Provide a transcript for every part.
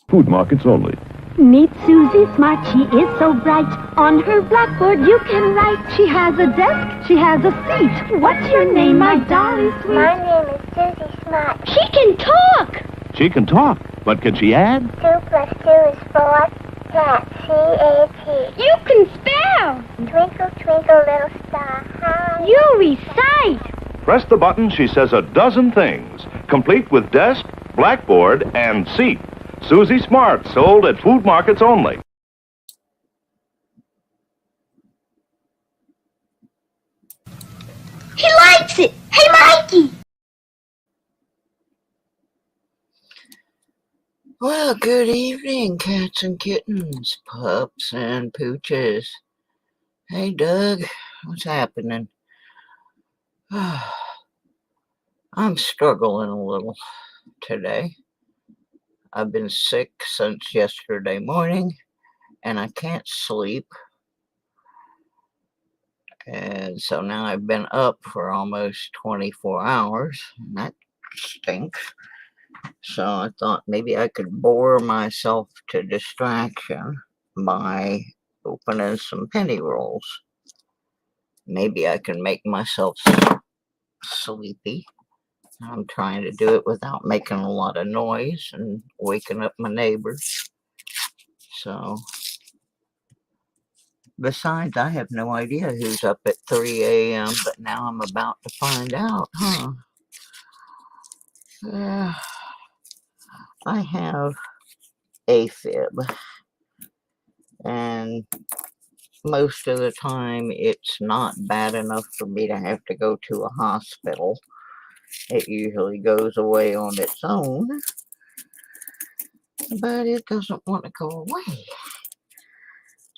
Food markets only. Meet Susie Smart, she is so bright. On her blackboard you can write. She has a desk, she has a seat. What's your name, my darling sweet? My name is Susie Smart. She can talk! She can talk, but can she add? 2 plus 2 is 4. Cat, C-A-T. You can spell! Twinkle, twinkle, little star, how You recite! Press the button, she says a dozen things, complete with desk, blackboard, and seat. Susie Smart, sold at food markets only. He likes it! Hey, Mikey! Well, good evening, cats and kittens, pups and pooches. Hey, Doug, what's happening? I'm struggling a little today. I've been sick since yesterday morning, and I can't sleep. And so now I've been up for almost 24 hours, and that stinks. So I thought maybe I could bore myself to distraction by opening some penny rolls. Maybe I can make myself sleepy. I'm trying to do it without making a lot of noise and waking up my neighbors. So, besides, I have no idea who's up at 3 a.m., but now I'm about to find out, huh? I have AFIB, and most of the time it's not bad enough for me to have to go to a hospital. It usually goes away on its own, but it doesn't want to go away.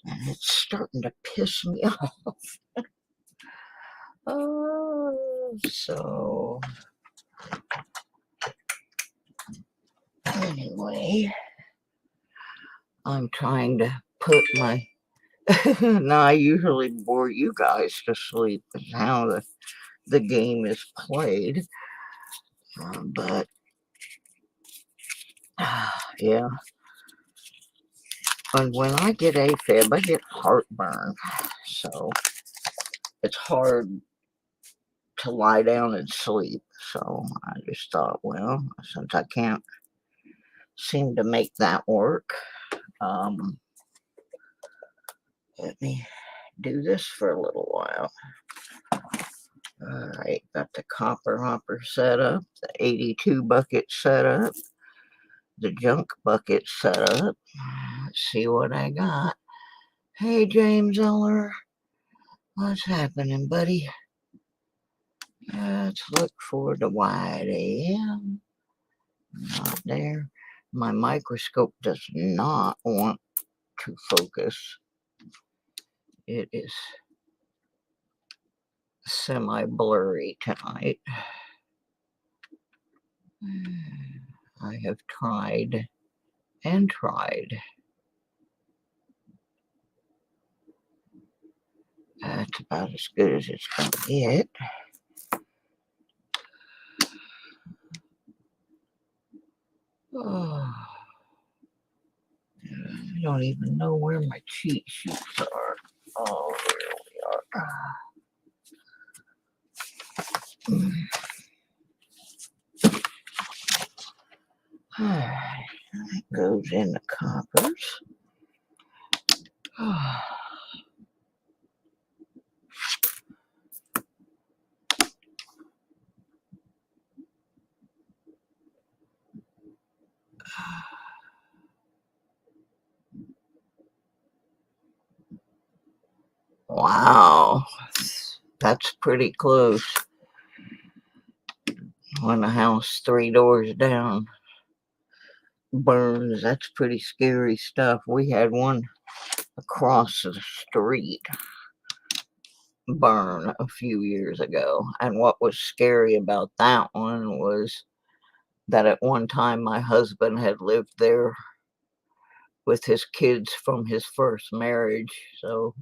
And it's starting to piss me off. So anyway, I'm trying to put my now I usually bore you guys to sleep is how the game is played, but yeah, and when I get AFib I get heartburn, so it's hard to lie down and sleep. So I just thought, well, since I can't seem to make that work, let me do this for a little while. Alright, got the copper hopper set up, the 82 bucket set up, the junk bucket set up. Let's see what I got. Hey, James Eller, what's happening, buddy? Let's look for the wide AM. Not there. My microscope does not want to focus. It is semi-blurry tonight. I have tried and tried. That's about as good as it's going to get. Oh, I don't even know where my cheat sheets are. Oh, there we are. Alright, that goes in the coppers. Wow, that's pretty close. When a house 3 doors down burns, that's pretty scary stuff. We had one across the street burn a few years ago, and what was scary about that one was that at one time my husband had lived there with his kids from his first marriage, so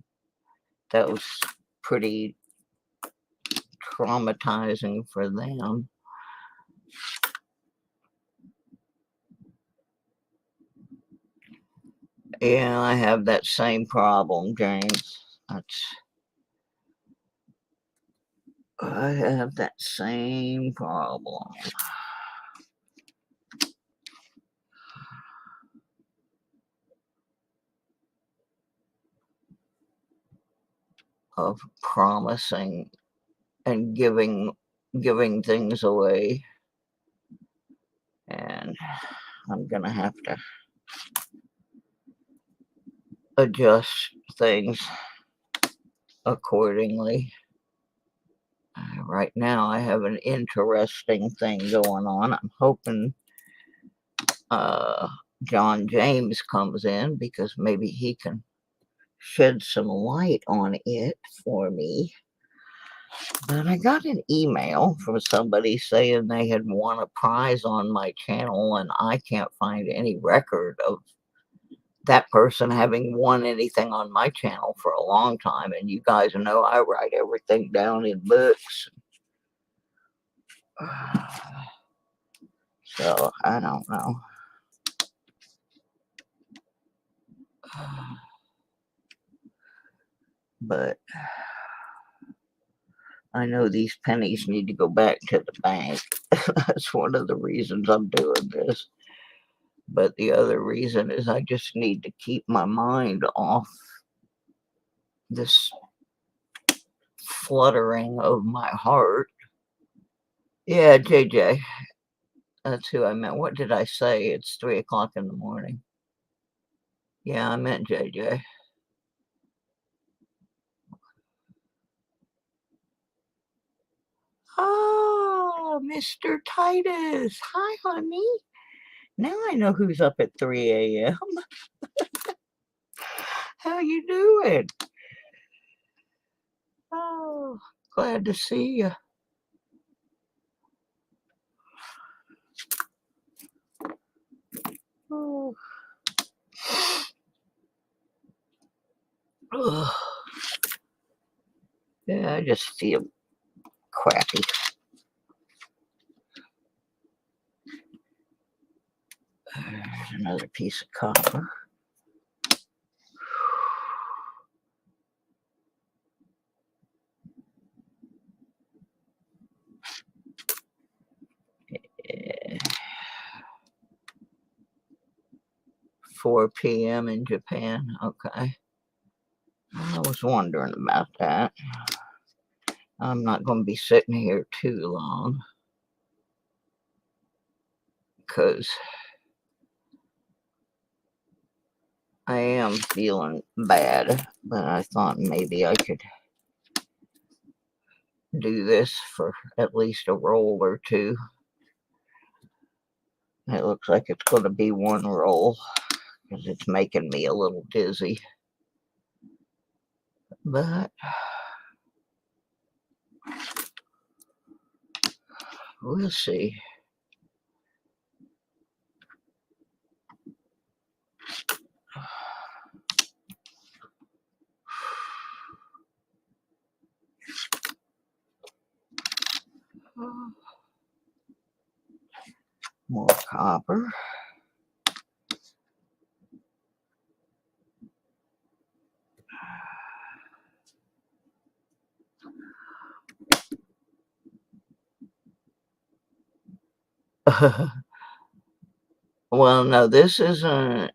that was pretty traumatizing for them. Yeah, I have that same problem, James. I have that same problem. Of promising and giving things away, and I'm gonna have to adjust things accordingly. Right now I have an interesting thing going on. I'm hoping John James comes in, because maybe he can shed some light on it for me. But I got an email from somebody saying they had won a prize on my channel, and I can't find any record of that person having won anything on my channel for a long time. And you guys know I write everything down in books. So I don't know. But I know these pennies need to go back to the bank. That's one of the reasons I'm doing this. But the other reason is I just need to keep my mind off this fluttering of my heart. Yeah, JJ. That's who I meant. What did I say? It's 3 o'clock in the morning. Yeah, I meant JJ. Oh, Mr. Titus. Hi, honey. Now I know who's up at 3 a.m. How you doing? Oh, glad to see you. Oh. Ugh. Yeah, I just feel crappy. There's another piece of copper. Yeah. 4 p.m. in Japan. Okay. I was wondering about that. I'm not going to be sitting here too long, because I am feeling bad, but I thought maybe I could do this for at least a roll or two. It looks like it's going to be one roll, because it's making me a little dizzy. But we'll see. More copper. Well, no, this isn't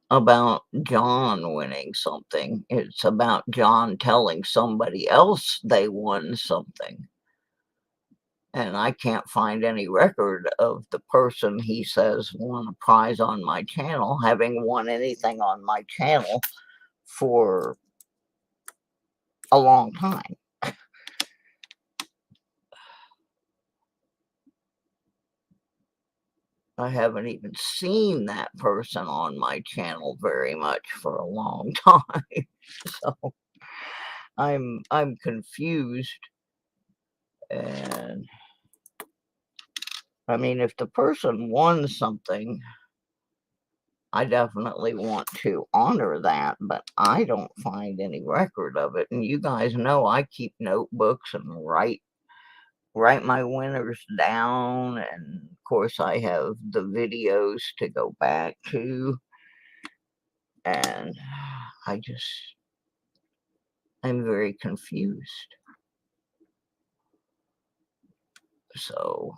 about John winning something. It's about John telling somebody else they won something. And I can't find any record of the person he says won a prize on my channel having won anything on my channel for a long time. I haven't even seen that person on my channel very much for a long time. So I'm confused. And I mean, if the person won something, I definitely want to honor that, but I don't find any record of it. And you guys know I keep notebooks and write my winners down, and of course I have the videos to go back to. And I'm very confused. So,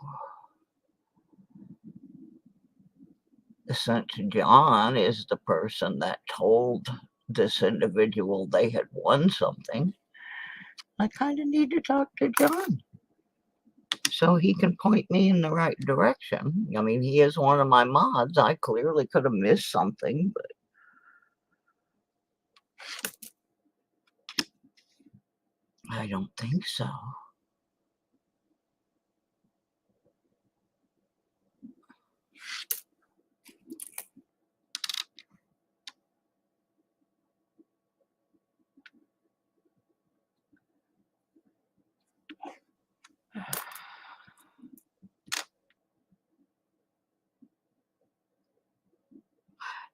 since John is the person that told this individual they had won something, I kind of need to talk to John so he can point me in the right direction. I mean, he is one of my mods. I clearly could have missed something, but I don't think so.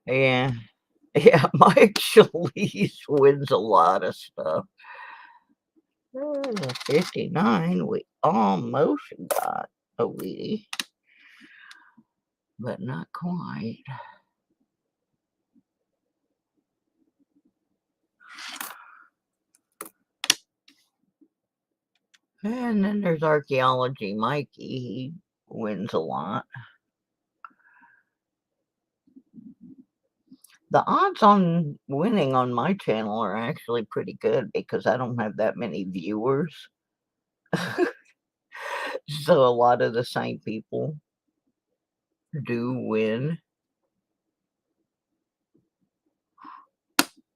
Yeah, Mike Shalise wins a lot of stuff. 59, we almost got a Wheatie, but not quite. And then there's Archaeology Mikey. He wins a lot. The odds on winning on my channel are actually pretty good because I don't have that many viewers. So a lot of the same people do win.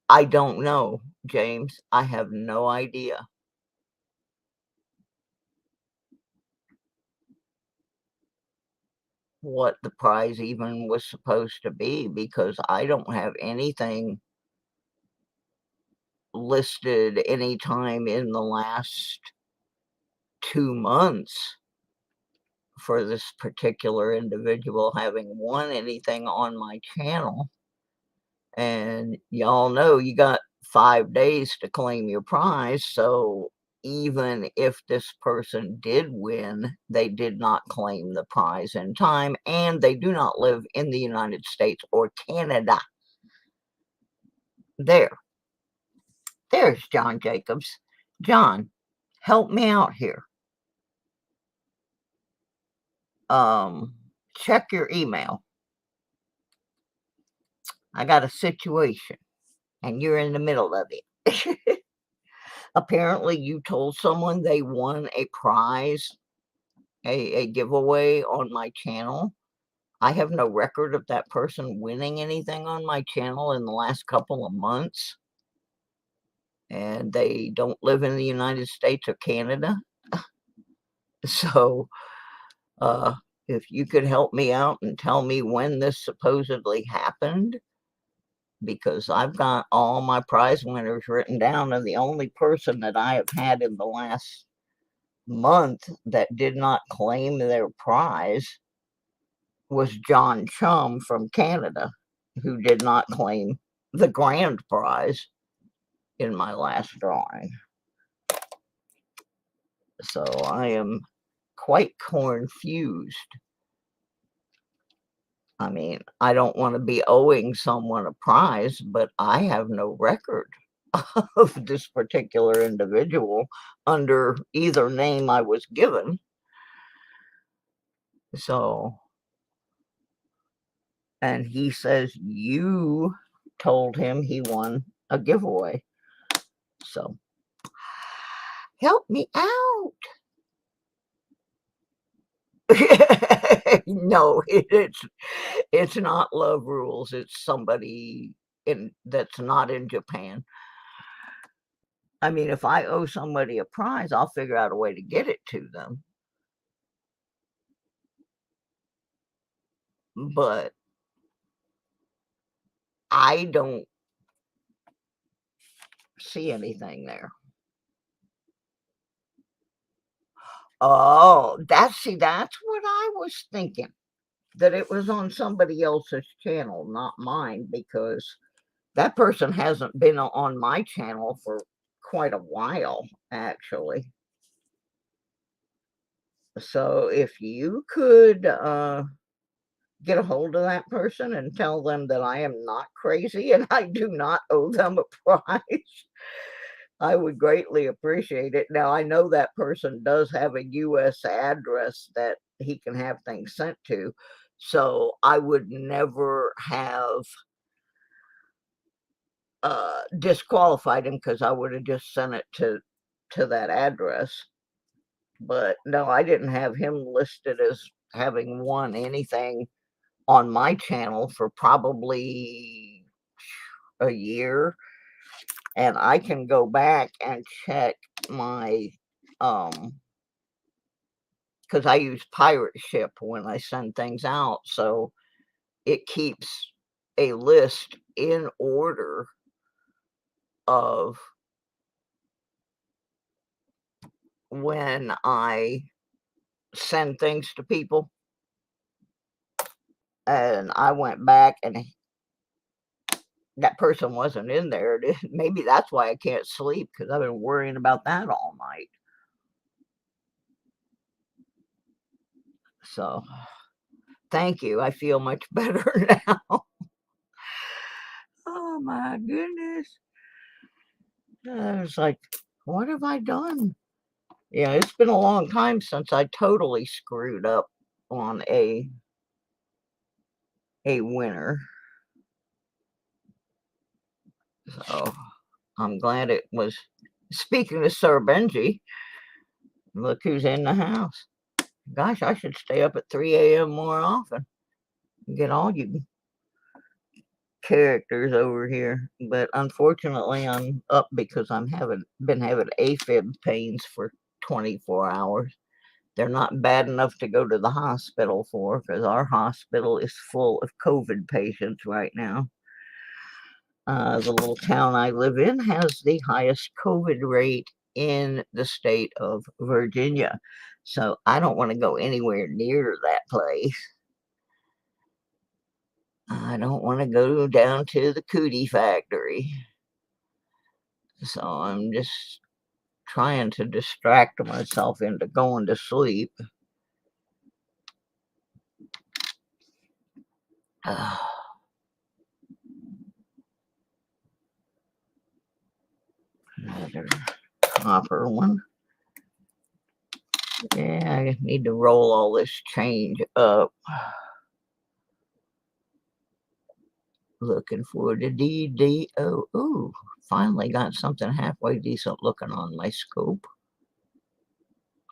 I don't know, James. I have no idea. What the prize even was supposed to be because I don't have anything listed anytime in the last 2 months for this particular individual having won anything on my channel. And y'all know you got 5 days to claim your prize. So even if this person did win, they did not claim the prize in time, and they do not live in the United States or Canada. There's John Jacobs. John, help me out here. Check your email. I got a situation, and you're in the middle of it. Apparently, you told someone they won a prize, a giveaway on my channel. I have no record of that person winning anything on my channel in the last couple of months. And they don't live in the United States or Canada. So, if you could help me out and tell me when this supposedly happened, because I've got all my prize winners written down, and the only person that I have had in the last month that did not claim their prize was John Chum from Canada, who did not claim the grand prize in my last drawing. So I am quite confused. I mean, I don't want to be owing someone a prize, but I have no record of this particular individual under either name I was given. So, and he says you told him he won a giveaway. So, help me out. No, it's not Love Rules. It's somebody that's not in Japan. I mean, if I owe somebody a prize, I'll figure out a way to get it to them. But I don't see anything there. Oh, that's what I was thinking. That it was on somebody else's channel, not mine, because that person hasn't been on my channel for quite a while, actually. So if you could get a hold of that person and tell them that I am not crazy and I do not owe them a prize, I would greatly appreciate it. Now, I know that person does have a U.S. address that he can have things sent to, so I would never have disqualified him because I would have just sent it to that address. But no, I didn't have him listed as having won anything on my channel for probably a year. And I can go back and check my because I use Pirate Ship when I send things out, so it keeps a list in order of when I send things to people. And I went back and that person wasn't in there. Maybe that's why I can't sleep, because I've been worrying about that all night. So thank you. I feel much better now. Oh my goodness. I was like, what have I done? Yeah, it's been a long time since I totally screwed up on a winner. So I'm glad it was. Speaking of Sir Benji, look who's in the house. Gosh, I should stay up at 3 a.m. more often. Get all you characters over here. But unfortunately, I'm up because I'm been having AFIB pains for 24 hours. They're not bad enough to go to the hospital for, because our hospital is full of COVID patients right now. The little town I live in has the highest COVID rate in the state of Virginia. So I don't want to go anywhere near that place. I don't want to go down to the cootie factory. So I'm just trying to distract myself into going to sleep. Another copper one. Yeah, I need to roll all this change up. Looking for the DDO. Ooh, finally got something halfway decent looking on my scope.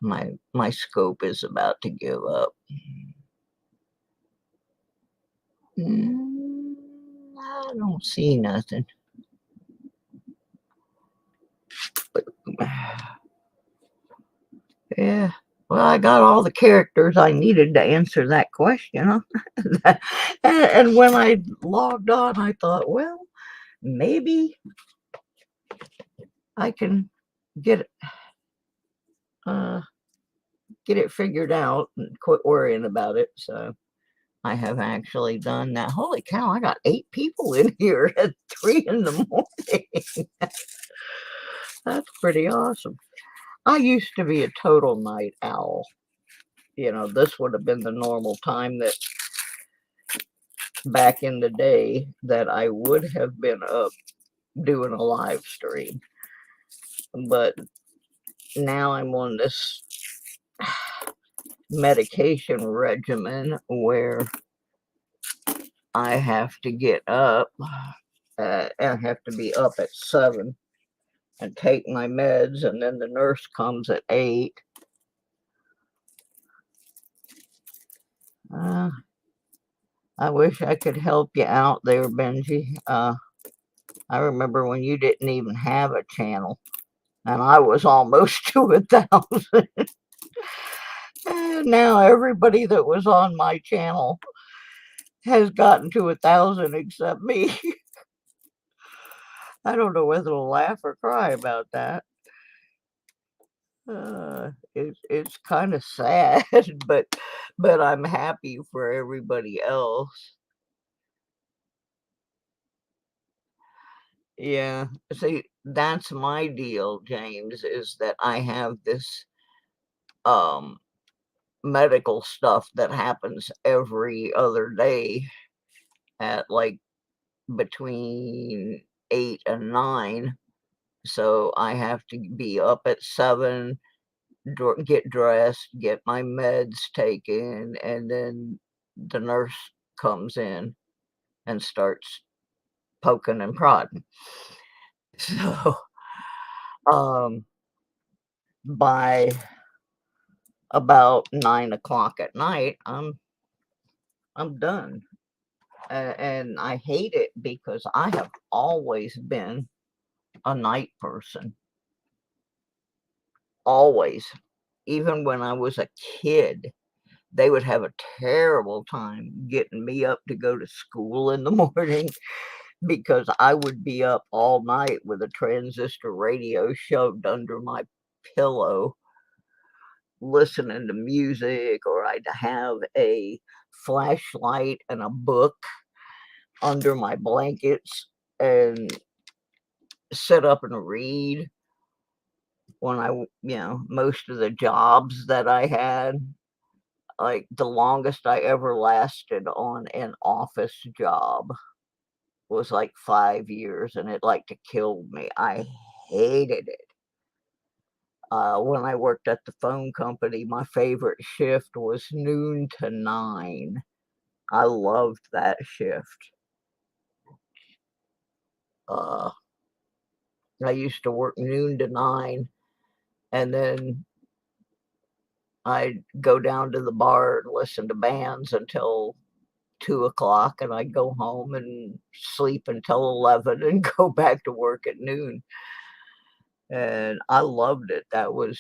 My scope is about to give up. I don't see nothing. But, yeah. Well, I got all the characters I needed to answer that question. And when I logged on, I thought, well, maybe I can get it figured out and quit worrying about it. So I have actually done that. Holy cow, I got 8 people in here at 3 in the morning. That's pretty awesome. I used to be a total night owl. You know, this would have been the normal time that back in the day that I would have been up doing a live stream. But now I'm on this medication regimen where I have to get up. I have to be up at 7 and take my meds, and then the nurse comes at 8. I wish I could help you out there, Benji. I remember when you didn't even have a channel, and I was almost to 1,000. And now everybody that was on my channel has gotten to 1,000 except me. I don't know whether to laugh or cry about that. It's kind of sad, but I'm happy for everybody else. Yeah, see, that's my deal, James, is that I have this medical stuff that happens every other day at like between 8 and 9. So I have to be up at 7, get dressed, get my meds taken, and then the nurse comes in and starts poking and prodding. So by about 9 o'clock at night, I'm done. And I hate it because I have always been a night person. Always. Even when I was a kid, they would have a terrible time getting me up to go to school in the morning because I would be up all night with a transistor radio shoved under my pillow, listening to music, or I'd have a flashlight and a book under my blankets and sit up and read. When most of the jobs that I had, like the longest I ever lasted on an office job was like 5 years, and it like to killed me. I hated it. When I worked at the phone company, my favorite shift was noon to 9. I loved that shift. I used to work noon to 9, and then I'd go down to the bar and listen to bands until 2 o'clock, and I'd go home and sleep until 11 and go back to work at noon. And I loved it. That was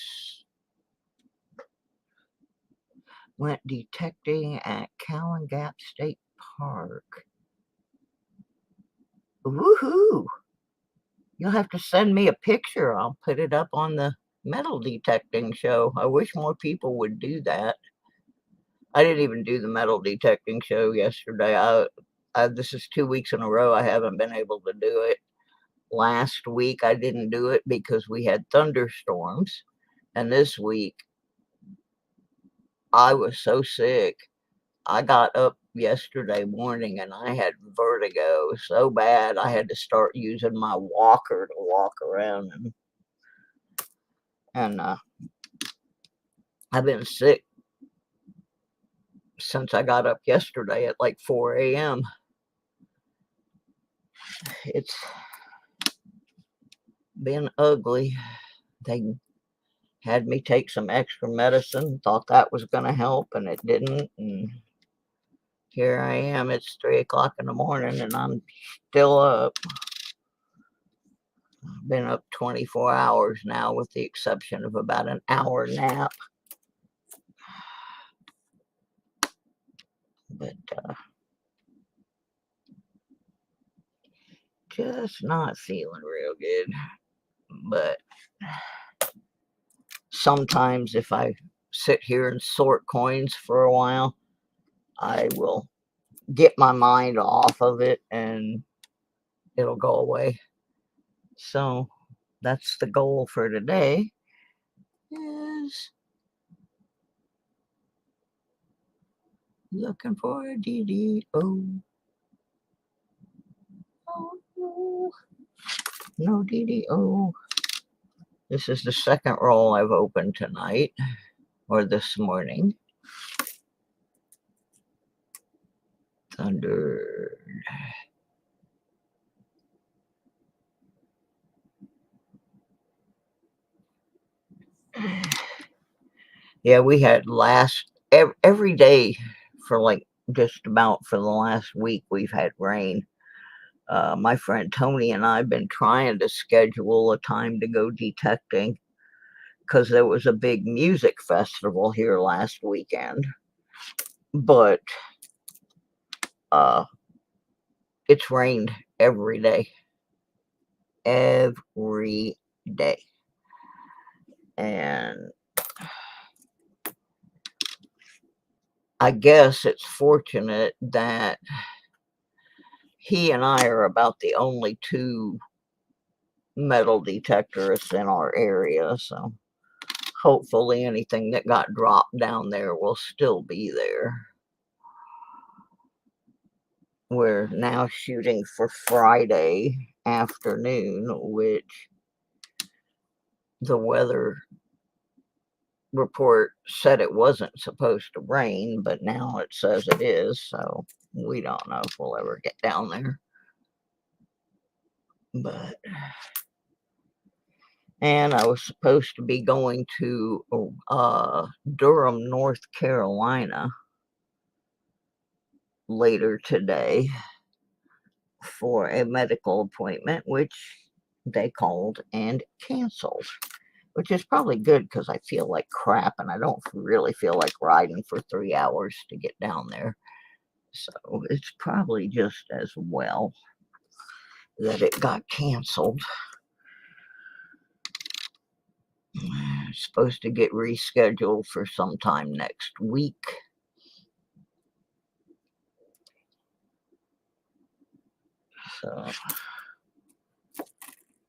went detecting at Cowan Gap State Park. Woohoo! You'll have to send me a picture. I'll put it up on the metal detecting show. I wish more people would do that. I didn't even do the metal detecting show yesterday. This is 2 weeks in a row I haven't been able to do it. Last week I didn't do it because we had thunderstorms. And this week I was so sick. I got up yesterday morning and I had vertigo so bad I had to start using my walker to walk around. And I've been sick since I got up yesterday at like 4 a.m. It's been ugly. They had me take some extra medicine, thought that was going to help, and it didn't. And here I am. It's 3 o'clock in the morning, and I'm still up. I've been up 24 hours now, with the exception of about an hour nap. But just not feeling real good. But sometimes if I sit here and sort coins for a while, I will get my mind off of it and it'll go away. So that's the goal for today, is looking for a DDO. Oh no, no DDO. This is the second roll I've opened tonight, or this morning. Thunder. Yeah, we had every day for like just about for the last week we've had rain. My friend Tony and I have been trying to schedule a time to go detecting because there was a big music festival here last weekend. But it's rained every day. Every day. And I guess it's fortunate that he and I are about the only two metal detectorists in our area, so hopefully anything that got dropped down there will still be there. We're now shooting for Friday afternoon, which the weather report said it wasn't supposed to rain, but now it says it is, so we don't know if we'll ever get down there. And I was supposed to be going to Durham, North Carolina later today for a medical appointment, which they called and canceled, which is probably good because I feel like crap and I don't really feel like riding for 3 hours to get down there. So it's probably just as well that it got canceled. It's supposed to get rescheduled for sometime next week.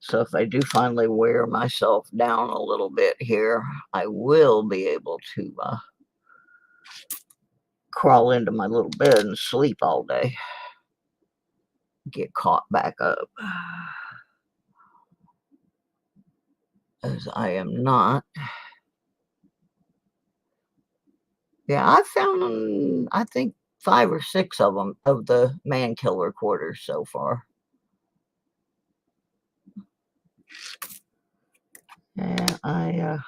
So if I do finally wear myself down a little bit here, I will be able to crawl into my little bed and sleep all day. Get caught back up. As I am not. Yeah, I found, I think, 5 or 6 of them, of the man killer quarters so far. Yeah, I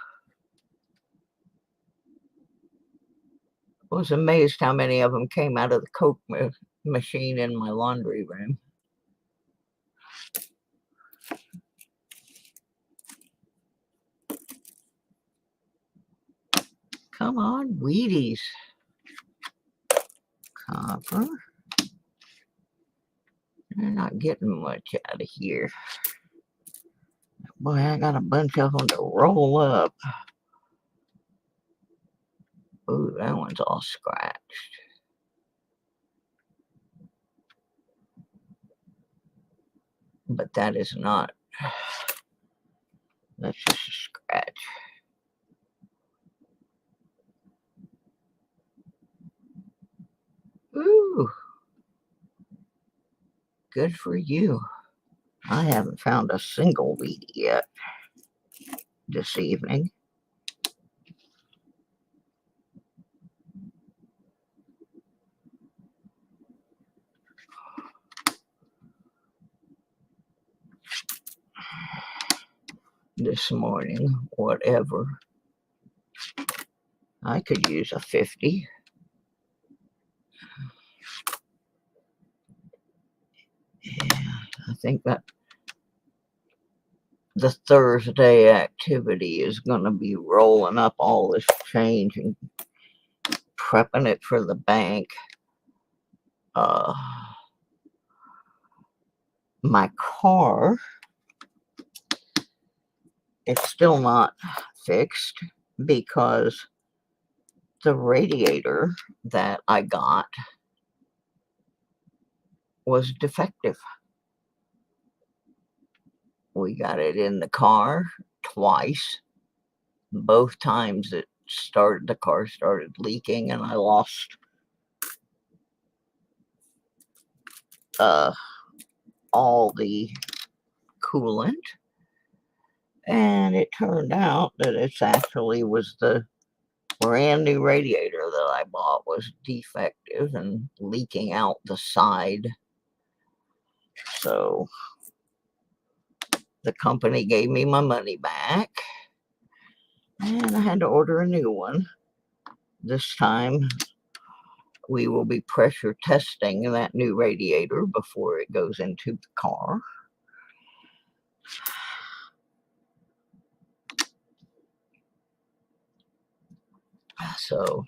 was amazed how many of them came out of the Coke machine in my laundry room. Come on, Wheaties. Copper. They're not getting much out of here. Boy, I got a bunch of them to roll up. Ooh, that one's all scratched. But that is not. That's just a scratch. Ooh. Good for you. I haven't found a single Wheatie yet this evening. This morning, whatever. I could use a 50. Yeah, I think that the Thursday activity is going to be rolling up all this change and prepping it for the bank. My car is still not fixed because the radiator that I got was defective. We got it in the car twice. Both times the car started leaking and I lost all the coolant. And it turned out that it actually was the brand new radiator that I bought was defective and leaking out the side. So the company gave me my money back and I had to order a new one. This time we will be pressure testing that new radiator before it goes into the car. So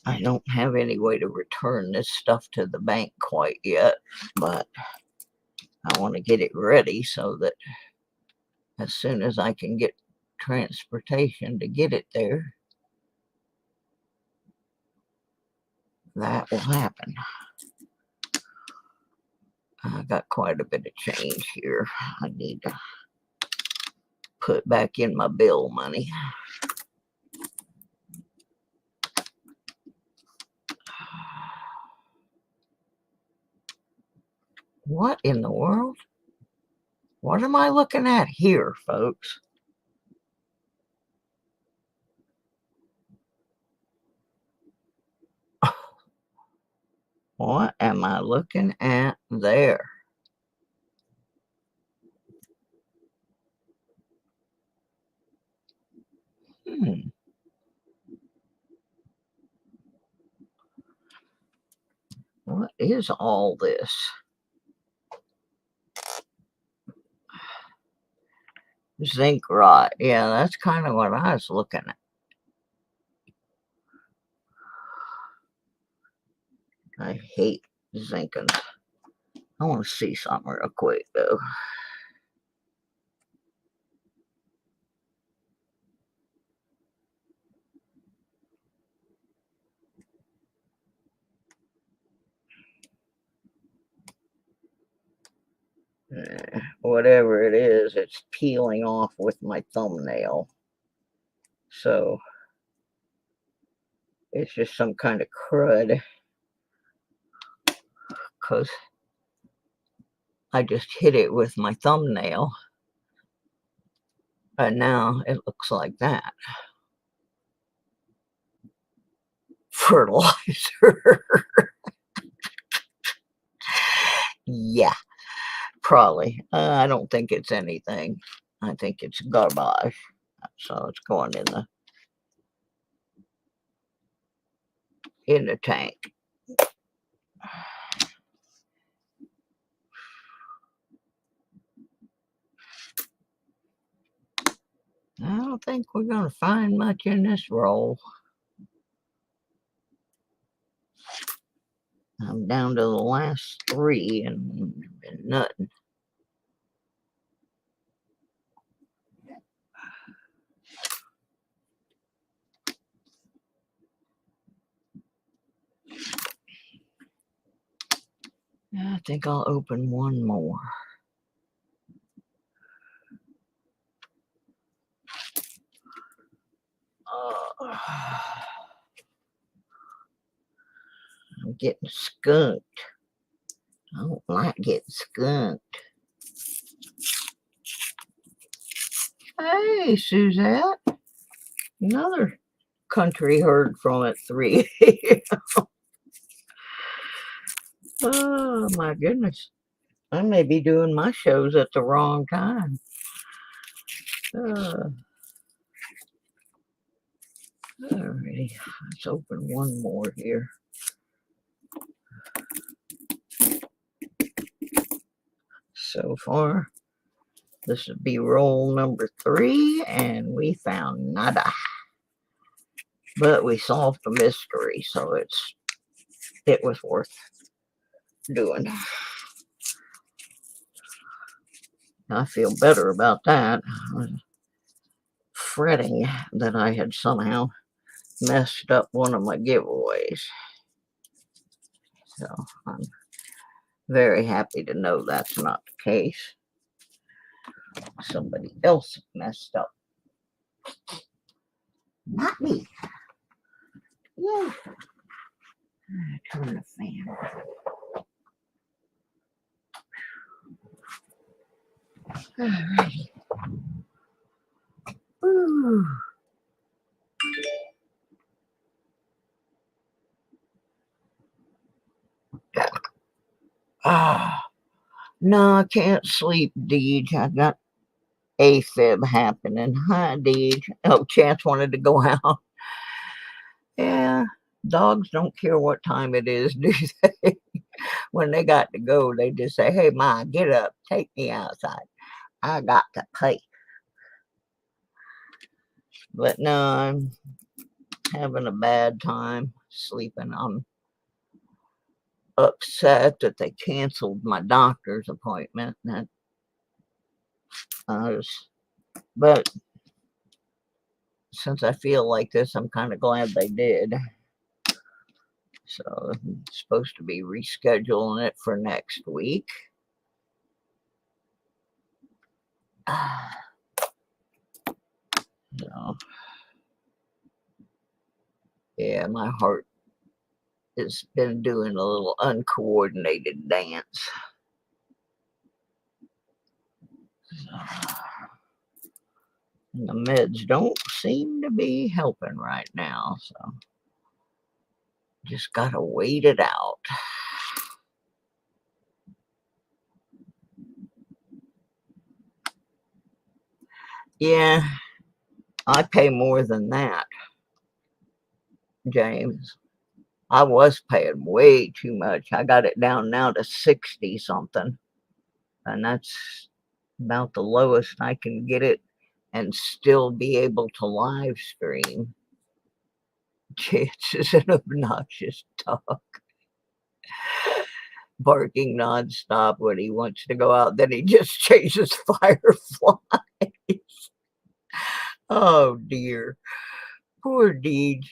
I don't have any way to return this stuff to the bank quite yet, but I want to get it ready so that as soon as I can get transportation to get it there, that will happen. I got quite a bit of change here. I need to put back in my bill money. What in the world? What am I looking at here, folks? What am I looking at there? What is all this? Zinc rot. Yeah, that's kind of what I was looking at. I hate zincing. I want to see something real quick, though. Whatever it is, it's peeling off with my thumbnail. So it's just some kind of crud. Because I just hit it with my thumbnail. And now it looks like that. Fertilizer. Yeah, probably. I don't think it's anything. I think it's garbage. So it's going in the tank. I don't think we're going to find much in this roll. I'm down to the last 3 and nothing. I think I'll open one more. I'm getting skunked. I don't like getting skunked. Hey, Suzette. Another country heard from at 3 a.m. Oh, my goodness. I may be doing my shows at the wrong time. Alrighty, let's open one more here. So far, this would be roll number 3, and we found nada. But we solved the mystery, so it was worth doing. I feel better about that. I was fretting that I had somehow messed up one of my giveaways. So I'm very happy to know that's not the case. Somebody else messed up. Not me. Yeah. Turn the fan off. Alrighty. Ooh. No, I can't sleep, Deej. I got AFIB happening. Hi, Deej. Oh, Chance wanted to go out. Yeah, dogs don't care what time it is, do they? When they got to go, they just say, hey, Ma, get up. Take me outside. I got to pee. But no, I'm having a bad time sleeping. I'm upset that they canceled my doctor's appointment. But since I feel like this, I'm kind of glad they did. So I'm supposed to be rescheduling it for next week. So, yeah, my heart has been doing a little uncoordinated dance. So, the meds don't seem to be helping right now, so just gotta wait it out. Yeah, I pay more than that, James. I was paying way too much. I got it down now to 60 something, and that's about the lowest I can get it and still be able to live stream. Chance is an obnoxious dog, barking nonstop when he wants to go out. Then he just chases fireflies. Oh dear, poor Deej.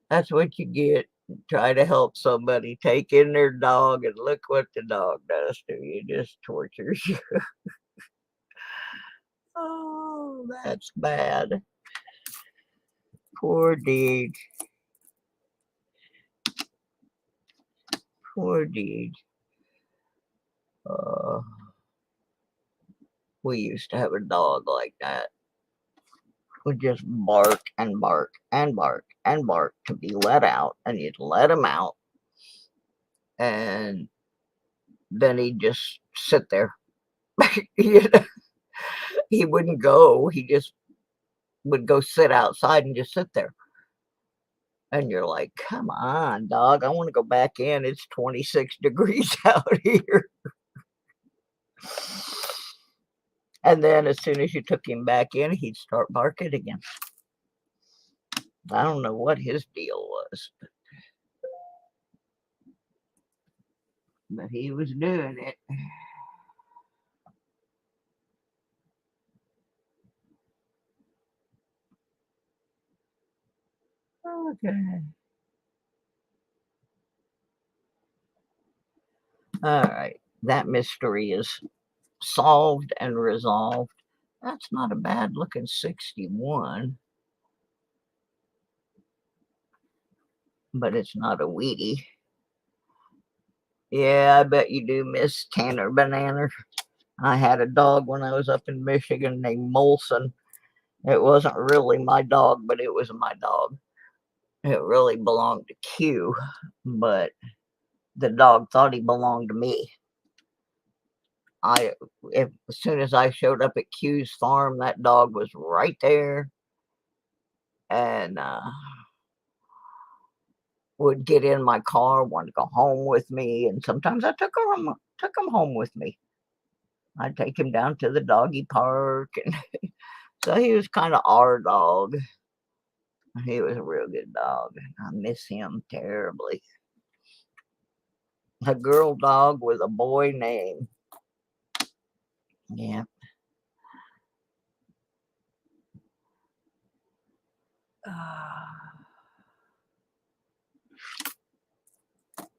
That's what you get. Try to help somebody take in their dog, and look what the dog does to you. Just tortures you. Oh, that's bad. Poor Deej. Poor Deej. We used to have a dog like that. Would just bark and bark and bark and bark to be let out, and you'd let him out, and then he'd just sit there. You know, he wouldn't go. He just would go sit outside and just sit there. And you're like, come on, dog. I want to go back in. It's 26 degrees out here. And then as soon as you took him back in, he'd start barking again. I don't know what his deal was, but he was doing it. Okay. All right. That mystery is solved and resolved. That's not a bad looking 61, but it's not a Wheatie. Yeah, I bet you do miss Tanner Banana. I had a dog when I was up in Michigan named Molson. It wasn't really my dog, but it was my dog. It really belonged to Q, but the dog thought he belonged to me. As soon as I showed up at Q's farm, that dog was right there, and would get in my car, wanted to go home with me, and sometimes I took him home with me. I'd take him down to the doggy park, and so he was kind of our dog. He was a real good dog. I miss him terribly. A girl dog with a boy name. Yeah.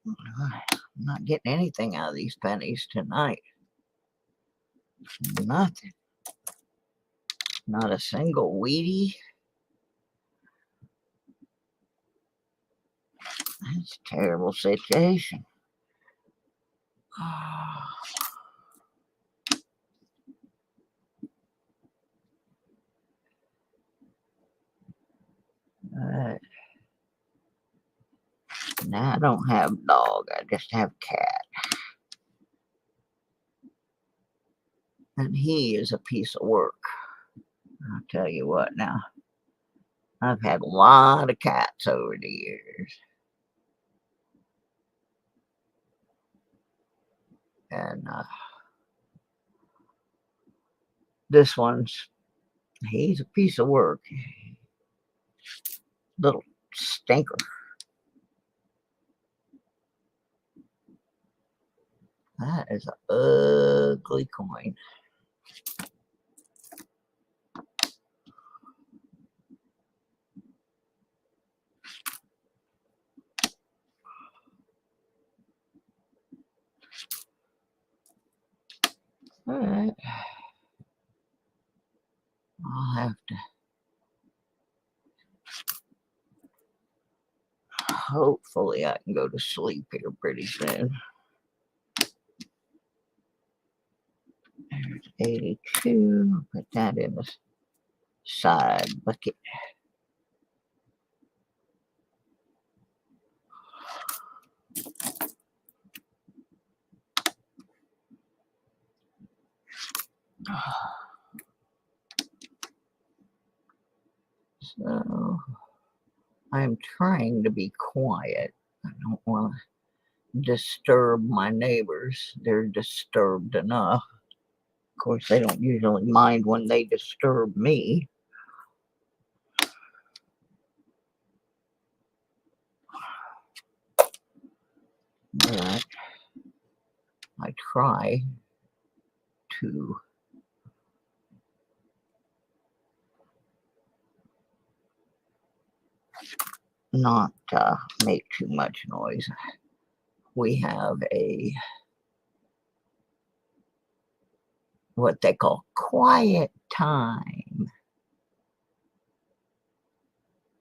I'm not getting anything out of these pennies tonight. Nothing. Not a single Wheatie. That's a terrible situation. Now I don't have dog, I just have cat. And he is a piece of work. I'll tell you what now. I've had a lot of cats over the years. And this one's, he's a piece of work. Little stinker. That is an ugly coin. All right. I'll have to hopefully I can go to sleep here pretty soon. There's 82. Put that in the side bucket. So I'm trying to be quiet. I don't want to disturb my neighbors. They're disturbed enough. Of course, they don't usually mind when they disturb me. But I try to not make too much noise. We have what they call quiet time.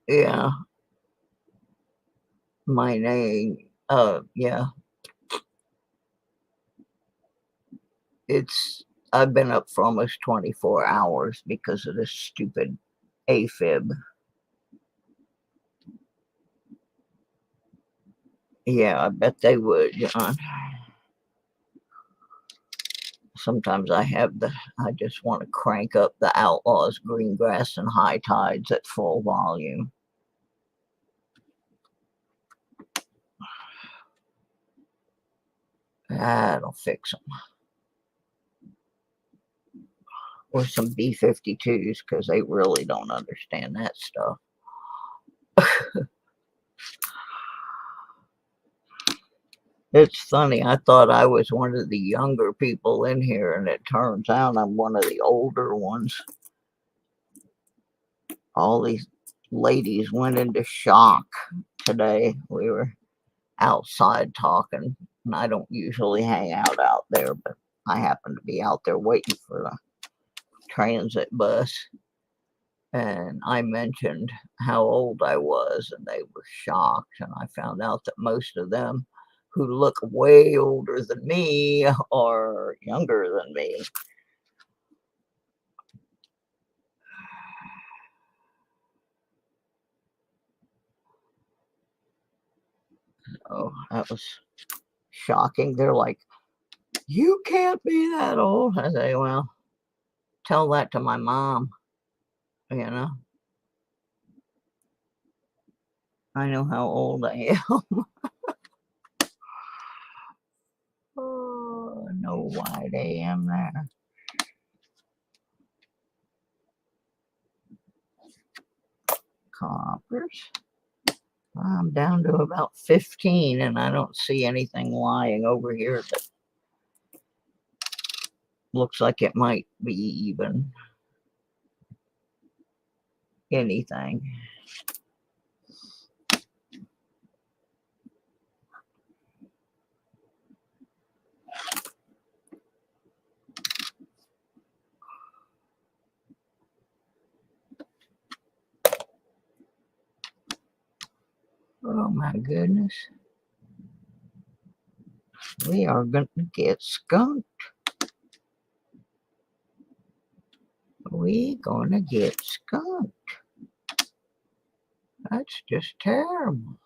Yeah. My name, yeah. I've been up for almost 24 hours because of this stupid AFIB. Yeah, I bet they would, John. Sometimes I just want to crank up the Outlaws, Greengrass, and High Tides at full volume. That'll fix them. Or some B-52s, because they really don't understand that stuff. It's funny, I thought I was one of the younger people in here, and it turns out I'm one of the older ones. All these ladies went into shock today. We were outside talking, and I don't usually hang out there, but I happened to be out there waiting for the transit bus. And I mentioned how old I was, and they were shocked, and I found out that most of them who look way older than me are younger than me. Oh, that was shocking. They're like, you can't be that old. I say, well, tell that to my mom, you know. I know how old I am. Oh, no wide AM there. Coppers. I'm down to about 15, and I don't see anything lying over here that looks like it might be even anything. Oh my goodness. We are going to get skunked. We gonna get skunked. That's just terrible.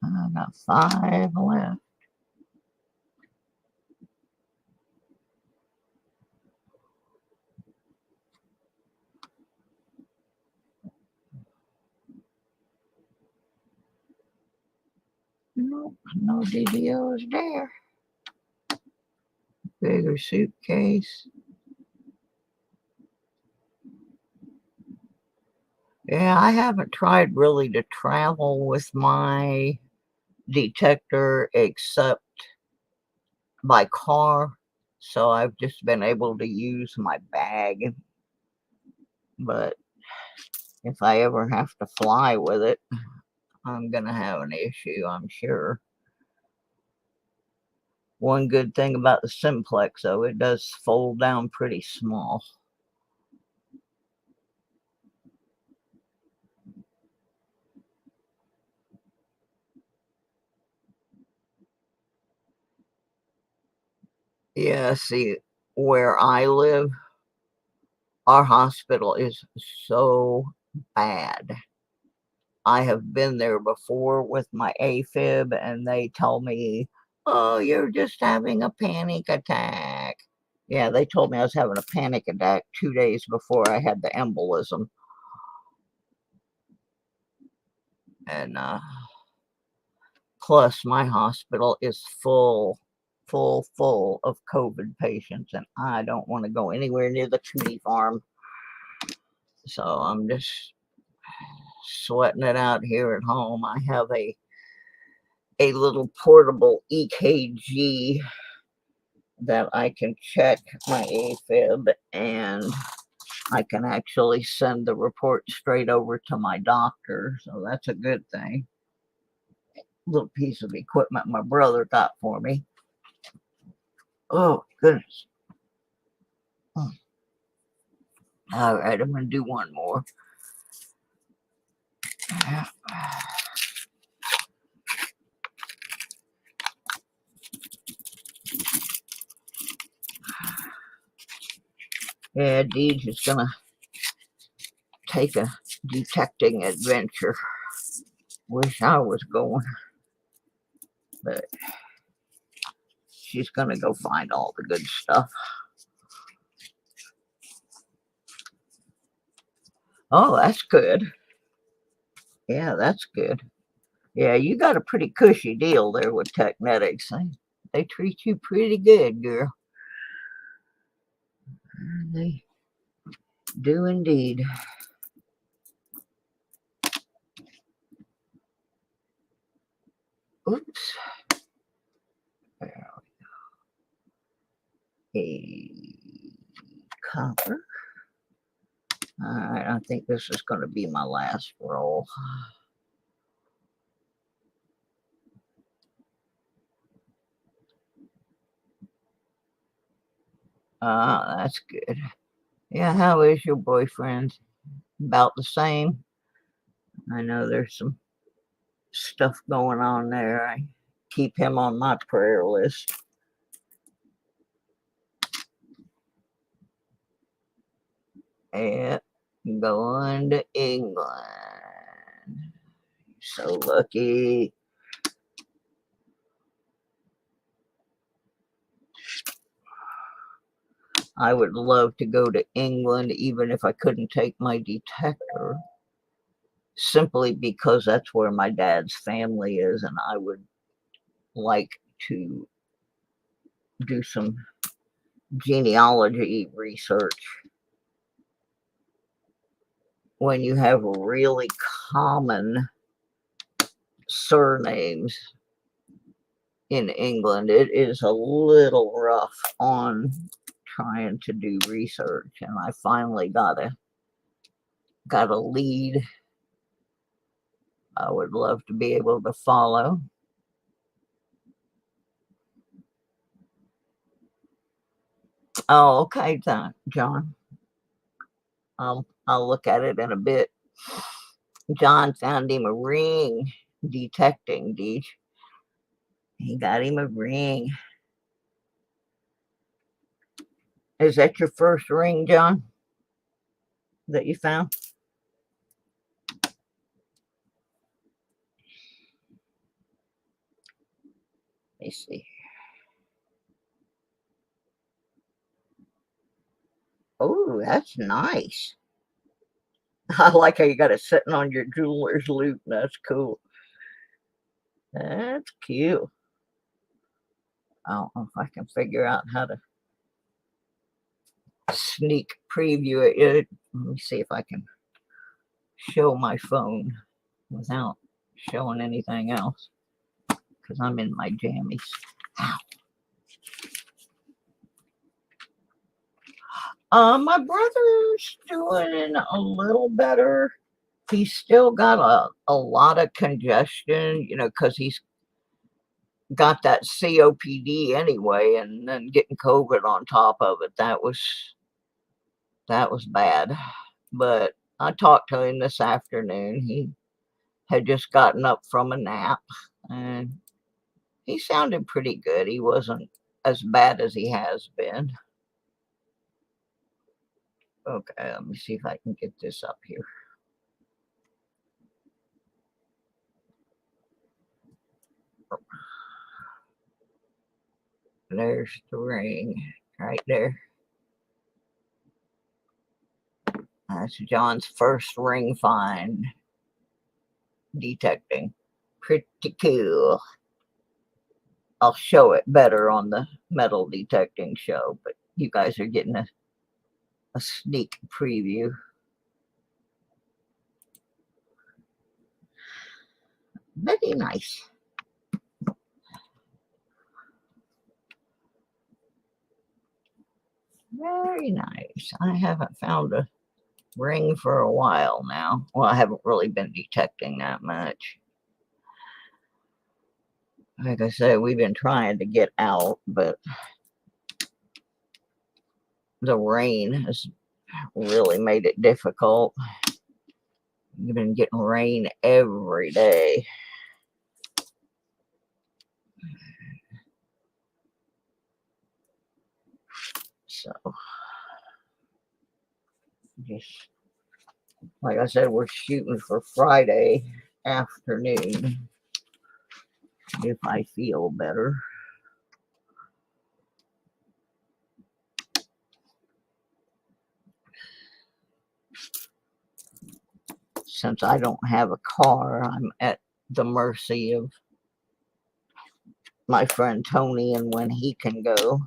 I got 5 left. Nope, no DDOs there. Bigger suitcase. Yeah, I haven't tried really to travel with my detector except by car. So I've just been able to use my bag. But if I ever have to fly with it, I'm going to have an issue, I'm sure. One good thing about the Simplex, though, it does fold down pretty small. Yeah, see, where I live, our hospital is so bad. I have been there before with my AFIB, and they told me, oh, you're just having a panic attack. Yeah, they told me I was having a panic attack 2 days before I had the embolism. And plus, my hospital is full of COVID patients, and I don't want to go anywhere near the cootie farm. So I'm just sweating it out here at home. I have a little portable EKG that I can check my AFib, and I can actually send the report straight over to my doctor. So that's a good thing. Little piece of equipment my brother got for me. Oh, goodness. All right, I'm going to do one more. Yeah, Deej is going to take a detecting adventure. Wish I was going, but she's going to go find all the good stuff. Oh, that's good. Yeah, that's good. Yeah, you got a pretty cushy deal there with Technetics. They treat you pretty good, girl. They do indeed. Oops. There we go. A copper. All right, I think this is going to be my last roll. That's good. Yeah, how is your boyfriend? About the same? I know there's some stuff going on there. I keep him on my prayer list. Yeah, going to England. So lucky. I would love to go to England even if I couldn't take my detector, simply because that's where my dad's family is, and I would like to do some genealogy research. When you have really common surnames in England, it is a little rough on trying to do research, and I finally got a lead I would love to be able to follow. Oh, okay, John. I'll look at it in a bit. John found him a ring detecting, Deej. He got him a ring. Is that your first ring, John, that you found? Let me see. Oh, that's nice. I like how you got it sitting on your jeweler's loop. That's cool. That's cute. I don't know if I can figure out how to sneak preview it. Let me see if I can show my phone without showing anything else, because I'm in my jammies. Ow. My brother's doing a little better. He's still got a lot of congestion, because he's got that COPD anyway, and then getting COVID on top of it. That was bad. But I talked to him this afternoon. He had just gotten up from a nap, and he sounded pretty good. He wasn't as bad as he has been. Okay, let me see if I can get this up here. There's the ring right there. That's John's first ring find. Detecting. Pretty cool. I'll show it better on the metal detecting show, but you guys are getting a sneak preview. Very nice. Very nice. I haven't found a ring for a while now. Well, I haven't really been detecting that much. Like I said, we've been trying to get out, but the rain has really made it difficult. We've been getting rain every day. So, just like I said, we're shooting for Friday afternoon if I feel better. Since I don't have a car, I'm at the mercy of my friend Tony and when he can go.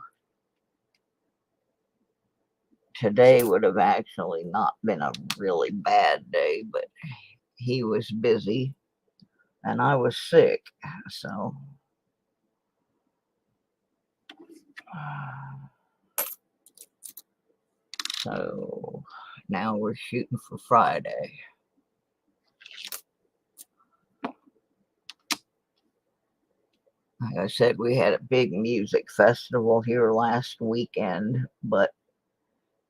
Today would have actually not been a really bad day, but he was busy and I was sick, so now we're shooting for Friday. Like I said, we had a big music festival here last weekend, but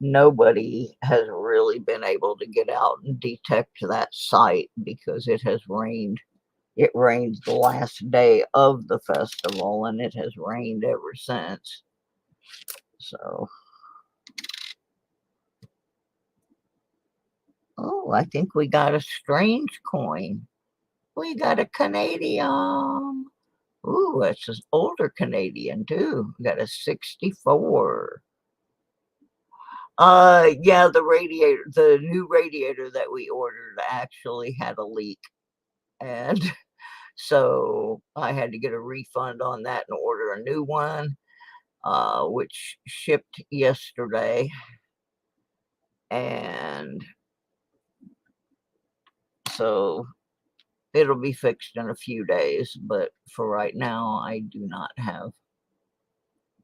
nobody has really been able to get out and detect that site because it has rained. It rained the last day of the festival, and it has rained ever since. So, oh, I think we got a strange coin. We got a Canadian. Ooh, it's an older Canadian too. We got a 64. Yeah, the new radiator that we ordered actually had a leak, and so I had to get a refund on that and order a new one, which shipped yesterday, and so it'll be fixed in a few days, but for right now, I do not have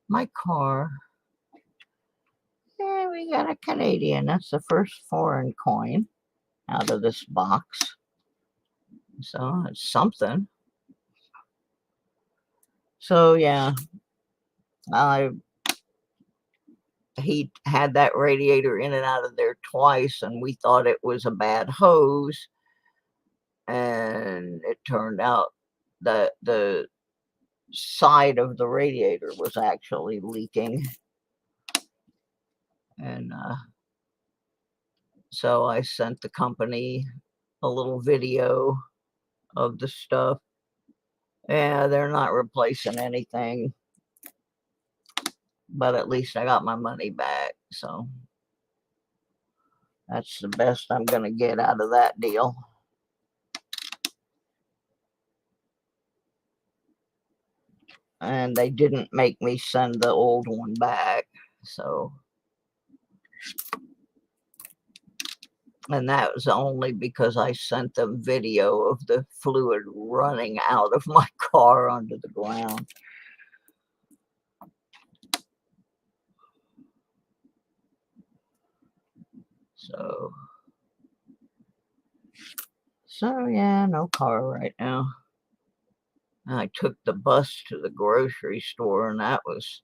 my car. Yeah, we got a Canadian. That's the first foreign coin out of this box. So it's something. So yeah, he had that radiator in and out of there twice, and we thought it was a bad hose. And it turned out that the side of the radiator was actually leaking. And so I sent the company a little video of the stuff. Yeah, they're not replacing anything, but at least I got my money back. So that's the best I'm going to get out of that deal. And they didn't make me send the old one back. So, and that was only because I sent them video of the fluid running out of my car onto the ground. So yeah, no car right now. I took the bus to the grocery store, and that was,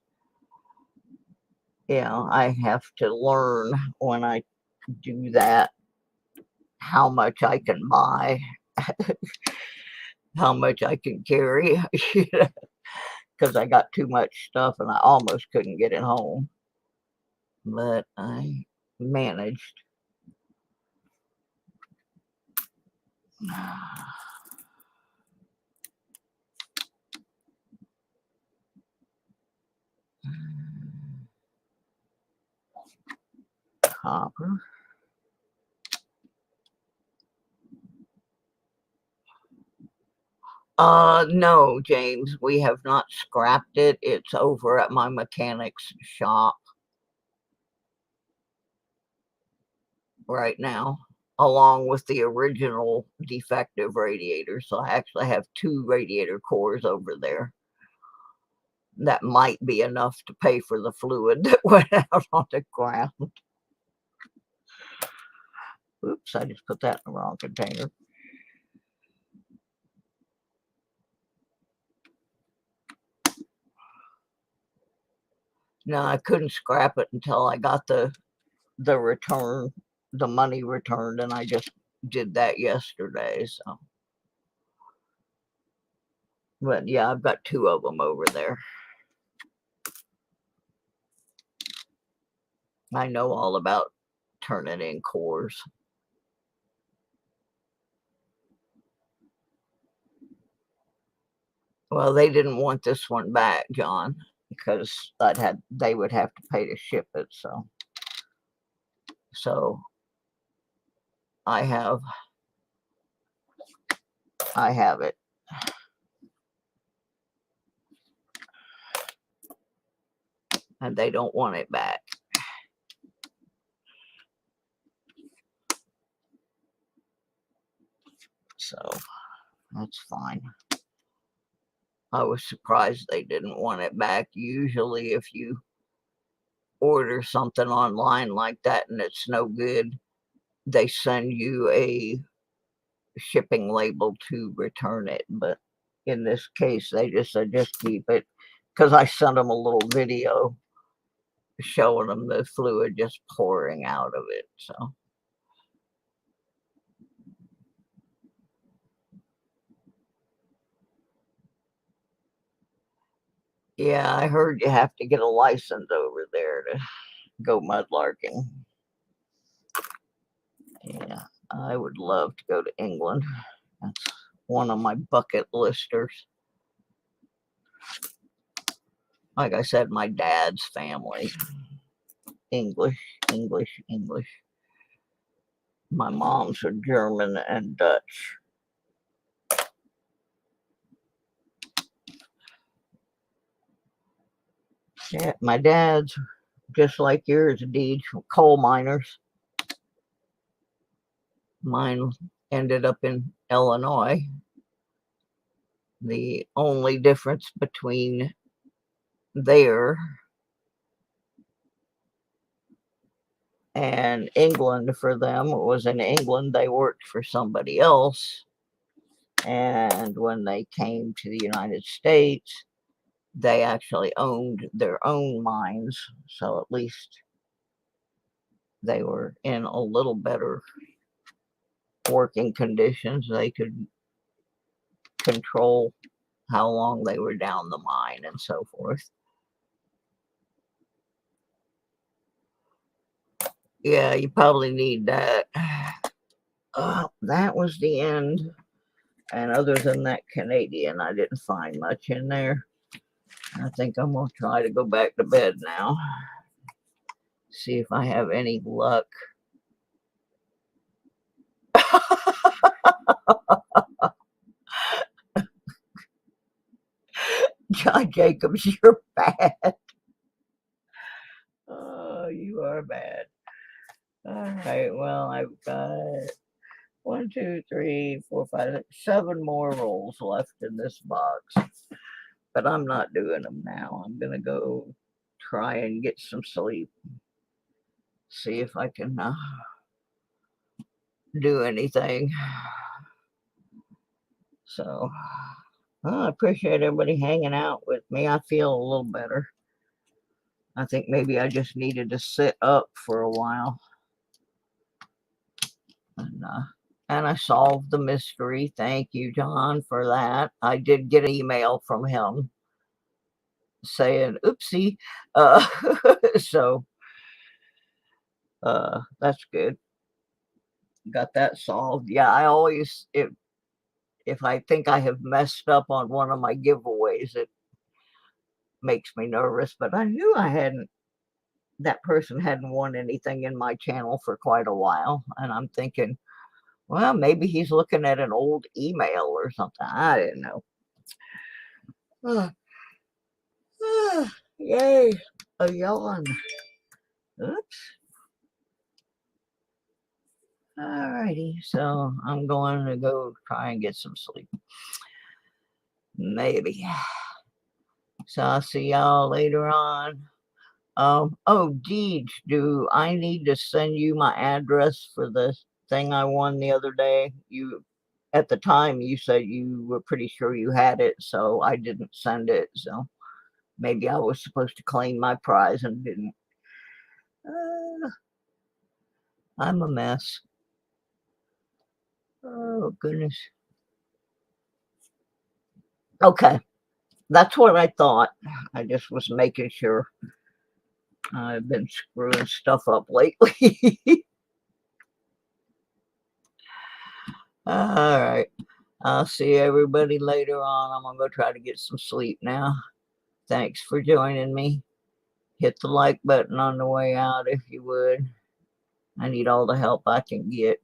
I have to learn when I do that how much I can buy, how much I can carry. because I got too much stuff and I almost couldn't get it home. But I managed. Copper. No, James, we have not scrapped it. It's over at my mechanic's shop right now, along with the original defective radiator. So I actually have 2 radiator cores over there. That might be enough to pay for the fluid that went out on the ground. Oops, I just put that in the wrong container. No, I couldn't scrap it until I got the return, the money returned, and I just did that yesterday. So, but yeah, I've got 2 of them over there. I know all about turning in cores. Well, they didn't want this one back, John, because they would have to pay to ship it. So I have it. And they don't want it back. So that's fine. I was surprised they didn't want it back. Usually if you order something online like that and it's no good, they send you a shipping label to return it. But in this case, they just said just keep it, because I sent them a little video showing them the fluid just pouring out of it. So yeah, I heard you have to get a license over there to go mudlarking. Yeah, I would love to go to England. That's one of my bucket listers. Like I said, my dad's family, English. My mom's are German and Dutch. Yeah, my dad's just like yours, Deej, coal miners. Mine ended up in Illinois. The only difference between there and England for them was in England they worked for somebody else, and when they came to the United States they actually owned their own mines, so at least they were in a little better working conditions. They could control how long they were down the mine and so forth. Yeah, you probably need that. That was the end. And other than that Canadian, I didn't find much in there. I think I'm going to try to go back to bed now. See if I have any luck. John Jacobs, you're bad. Oh, you are bad. All right, well, I've got 1, 2, 3, 4, 5, 6, 7 more rolls left in this box. But I'm not doing them now. I'm going to go try and get some sleep. See if I can do anything. So, I appreciate everybody hanging out with me. I feel a little better. I think maybe I just needed to sit up for a while. And I solved the mystery. Thank you, John, for that. I did get an email from him saying oopsie. So that's good. Got that solved. Yeah, I always, if I think I have messed up on one of my giveaways, it makes me nervous, but I knew that person hadn't won anything in my channel for quite a while, and I'm thinking, well, maybe he's looking at an old email or something. I didn't know. Yay, a yawn. Oops. Alrighty, so I'm going to go try and get some sleep. Maybe. So I'll see y'all later on. Oh, Deej, do I need to send you my address for the thing I won the other day? At the time, you said you were pretty sure you had it, so I didn't send it. So maybe I was supposed to claim my prize and didn't. I'm a mess. Oh, goodness. Okay. That's what I thought. I just was making sure. I've been screwing stuff up lately. All right. I'll see everybody later on. I'm going to go try to get some sleep now. Thanks for joining me. Hit the like button on the way out if you would. I need all the help I can get.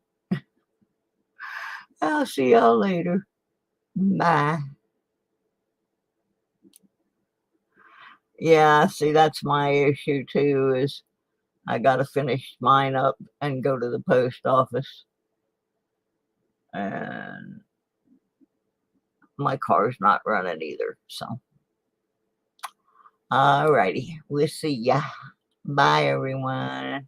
I'll see y'all later. Bye. Yeah, see, that's my issue too, is I got to finish mine up and go to the post office. And my car's not running either, so. Alrighty, we'll see ya. Bye, everyone.